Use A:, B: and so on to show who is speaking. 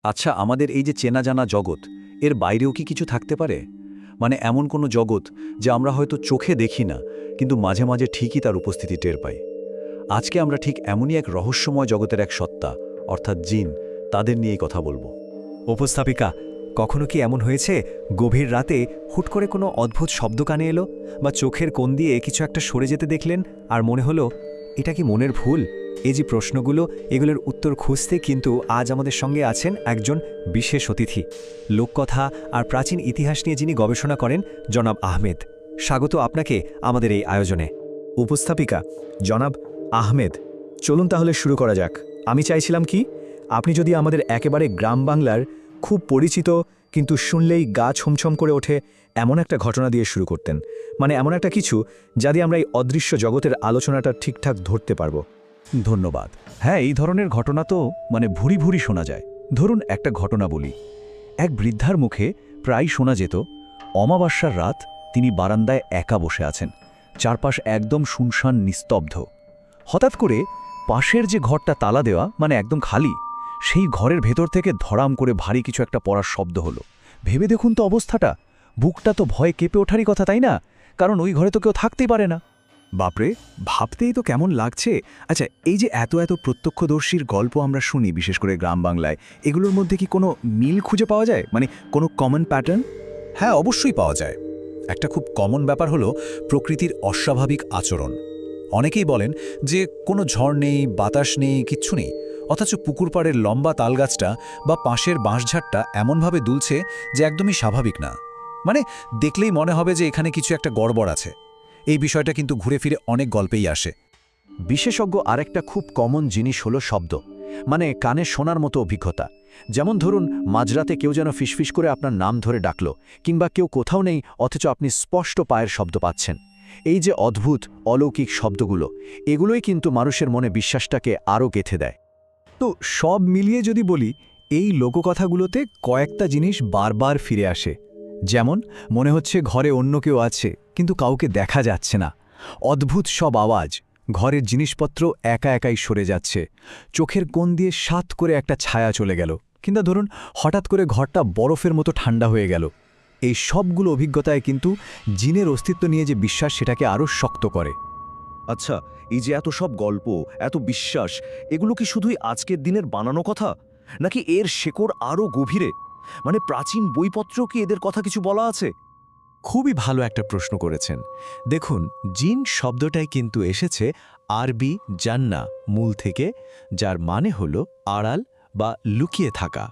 A: আচ্ছা, আমাদের এই যে চেনা জানা জগৎ, এর বাইরেও কি কিছু থাকতে পারে? মানে এমন কোনো জগৎ যা আমরা হয়তো চোখে দেখি না, কিন্তু মাঝে মাঝে ঠিকই তার উপস্থিতি টের পাই। আজকে আমরা ঠিক এমনই এক রহস্যময় জগতের এক সত্তা, অর্থাৎ জিন, তাদের নিয়েই কথা বলবো।
B: উপস্থাপিকা, কখনো কি এমন হয়েছে গভীর রাতে হুট করে কোনো অদ্ভুত শব্দ কানে এলো, বা চোখের কোণ দিয়ে কিছু একটা সরে যেতে দেখলেন আর মনে হলো এটা কি মনের ভুল? এই যে প্রশ্নগুলো, এগুলোর উত্তর খুঁজতে কিন্তু আজ আমাদের সঙ্গে আছেন একজন বিশেষ অতিথি। লোককথা আর প্রাচীন ইতিহাস নিয়ে যিনি গবেষণা করেন, জনাব আহমেদ। স্বাগত আপনাকে আমাদের এই আয়োজনে।
C: উপস্থাপিকা, জনাব আহমেদ, চলুন তাহলে শুরু করা যাক। আমি চাইছিলাম কি, আপনি যদি আমাদের একেবারে গ্রাম বাংলার খুব পরিচিত কিন্তু শুনলেই গা ছমছম করে ওঠে এমন একটা ঘটনা দিয়ে শুরু করতেন। মানে এমন একটা কিছু যা দিয়ে আমরা এই অদৃশ্য জগতের আলোচনাটা ঠিকঠাক ধরতে পারবো।
A: ধন্যবাদ। হ্যাঁ, এই ধরনের ঘটনা তো ভুরি ভুরি শোনা যায়। ধরুন একটা ঘটনা বলি। এক বৃদ্ধার মুখে প্রায় শোনা যেত, অমাবস্যার রাত তিনি বারান্দায় একা বসে আছেন, চারপাশ একদম শুনশান নিস্তব্ধ। হঠাৎ করে পাশের যে ঘরটা তালা দেওয়া, একদম খালি, সেই ঘরের ভেতর থেকে ধড়াম করে ভারী কিছু একটা পড়ার শব্দ হলো। ভেবে দেখুন তো অবস্থাটা, বুকটা তো ভয়ে কেঁপে ওঠারই কথা, তাই না? কারণ ওই ঘরে তো কেউ থাকতেই পারে না।
C: বাপরে, ভাবতেই তো কেমন লাগছে। আচ্ছা, এই যে এত এত প্রত্যক্ষদর্শীর গল্প আমরা শুনি, বিশেষ করে গ্রাম বাংলায়, এগুলোর মধ্যে কি কোনো মিল খুঁজে পাওয়া যায়? কোনো কমন প্যাটার্ন?
D: হ্যাঁ, অবশ্যই পাওয়া যায়। একটা খুব কমন ব্যাপার হলো প্রকৃতির অস্বাভাবিক আচরণ। অনেকেই বলেন যে কোনো ঝড় নেই, বাতাস নেই, কিচ্ছু নেই, অথচ পুকুর পাড়ের লম্বা তালগাছটা বা পাশের বাঁশঝাড়টা এমনভাবে দুলছে যে একদমই স্বাভাবিক না। দেখলেই মনে হবে যে এখানে কিছু একটা গড়বড় আছে। এই বিষয়টা কিন্তু ঘুরে ফিরে অনেক গল্পেই আসে।
A: বিশেষজ্ঞ আরেকটা খুব কমন জিনিস হলো শব্দ, কানে শোনার মতো অভিজ্ঞতা। যেমন ধরুন, মাঝরাতে কেউ যেন ফিসফিস করে আপনার নাম ধরে ডাকলো, কিংবা কেউ কোথাও নেই অথচ আপনি স্পষ্ট পায়ের শব্দ পাচ্ছেন। এই যে অদ্ভুত অলৌকিক শব্দগুলো, এগুলোই কিন্তু মানুষের মনে বিশ্বাসটাকে আরও গেঁথে দেয়।
C: তো সব মিলিয়ে যদি বলি, এই লোককথাগুলোতে কয়েকটা জিনিস বারবার ফিরে আসে। যেমন, মনে হচ্ছে ঘরে অন্য কেউ আছে কিন্তু কাউকে দেখা যাচ্ছে না। অদ্ভুত সব আওয়াজ, ঘরের জিনিসপত্র একা একাই সরে যাচ্ছে, চোখের কোণ দিয়ে সাত করে একটা ছায়া চলে গেল, কিংবা ধরুন হঠাৎ করে ঘরটা বরফের মতো ঠান্ডা হয়ে গেল। এই সবগুলো অভিজ্ঞতায় কিন্তু জিনের অস্তিত্ব নিয়ে যে বিশ্বাস, সেটাকে আরও শক্ত করে।
E: আচ্ছা, এই যে এত সব গল্প, এত বিশ্বাস, এগুলো কি শুধুই আজকের দিনের বানানো কথা, নাকি এর শেকড় আরও গভীরে? প্রাচীন বইপত্র কি এদের কথা কিছু বলা আছে?
B: খুবই ভালো একটা প্রশ্ন করেছেন। দেখুন, জিন শব্দটাই কিন্তু এসেছে আরবি জান্না মূল থেকে, যার মানে হলো আড়াল বা লুকিয়ে থাকা।